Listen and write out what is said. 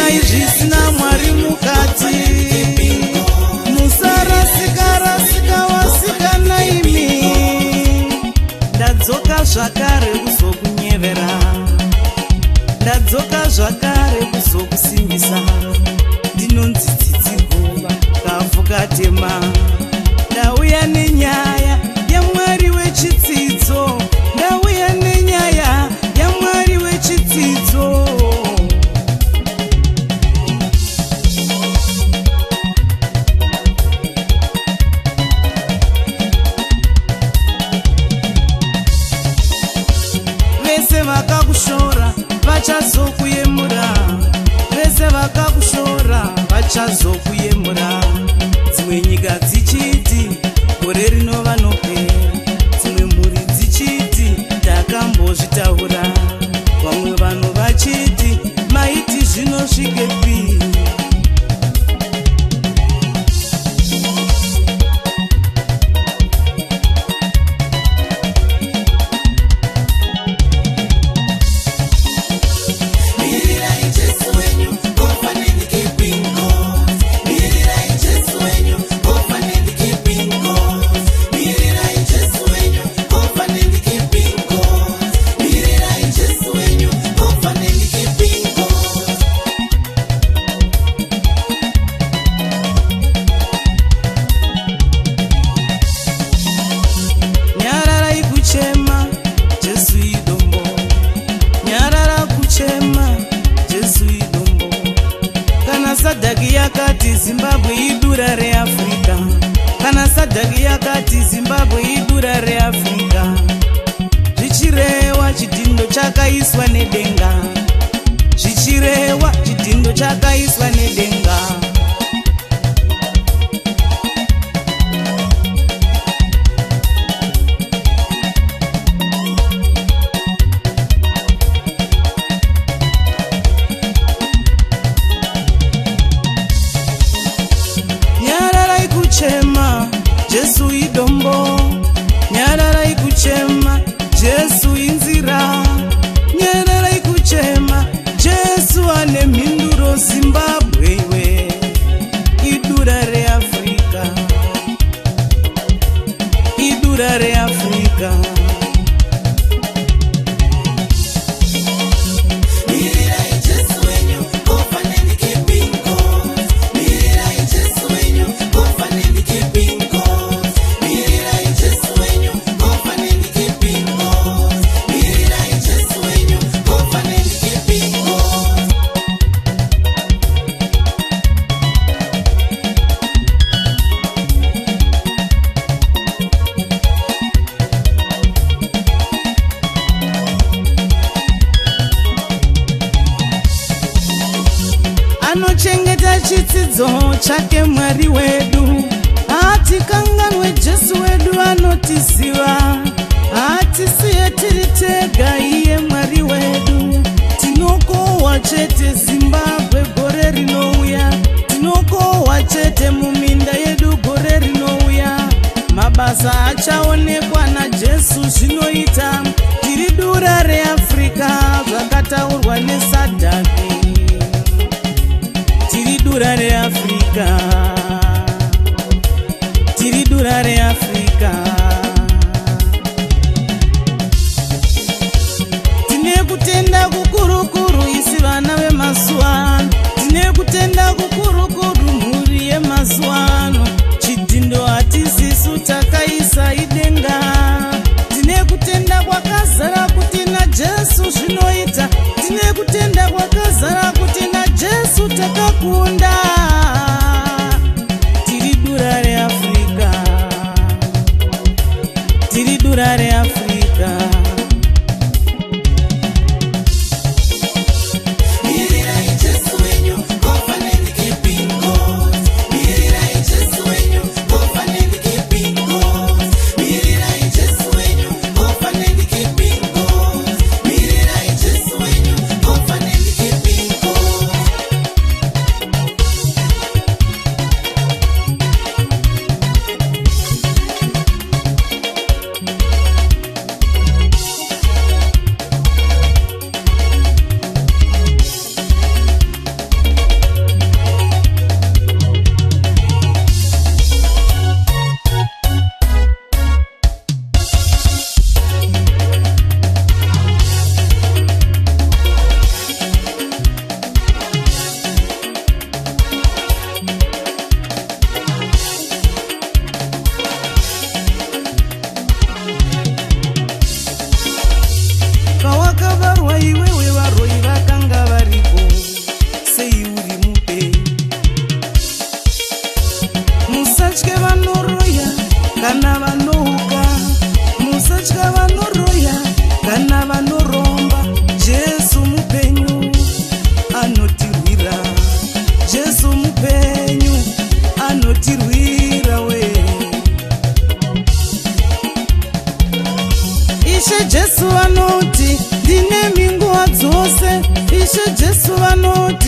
mirirai zvisina Mwari mukati. Musarasika rasika wasikana imi. Ndadzoka zvakare kuzokunyevera, ndadzoka zvakare kuzokusimbisa. Ndinonzi Dzidziguva kafu katema. Ndauya nenyaya yaMwari wechidzidzo, ndauya nenyaya yaMwari wechidzidzo. Vese vakakushora vachazokuyemura, vese vakakushora vachazokuyemura. Dzimwe nyika dzichiti gore rinova nopera, dzimwe mhuri dzichiti takambozvitaura, vamwe vanhu vachiti maiti zvinosvikepi. Sadhaki yakati Zimbabwe idura reAfrica, kana Sadhaki yakati Zimbabwe idura reAfrica. Zvichirehwa chidhindo chakaiswa nedenga, zvichirehwa chidhindo chakaiswa nedenga. Chema Jesu idombo, nyararai kuchema Jesu inzira, nyararai kuchema Jesu ane mhinduro. Zimbabwe iwe idura reAfrica, idura reAfrica. Anochengeta chidzidzo chake Mwari wedu, hatikanganwe Jesu wedu anotiziva, hatisiye tiri tega iye Mwari wedu. Tinokohwa chete Zimbabwe gore rinouya, tinokohwa chete muminda yedu gore rinouya. Mabasa achaonekwa naJesu zvinoita, tiri dura reAfrica zvakataurwa neSadhaki. Tiri dura reAfrica, tiri dura reAfrica. Tine kutenda kukurukuru isi vana vemazuwano, tine kutenda kukurukuru mhuri yemazuwano. Chidhindo hatisisu takaisa idenga, tine kutenda kwakazara kuti naJesu zvinoita, tine kutenda kwakazara kuti naJesu takakunda. Tiri dura reAfrica, tiri dura reAfrica. Mirirai Jesu wenyu, kofaneni kana vanouka, musatya vanoroya kana vanoromba. Jesu mupenyu anotirwira, Jesu mupenyu anotirwira we. Ishe Jesu vanoti ndine minguva dzose, Ishe Jesu vanoti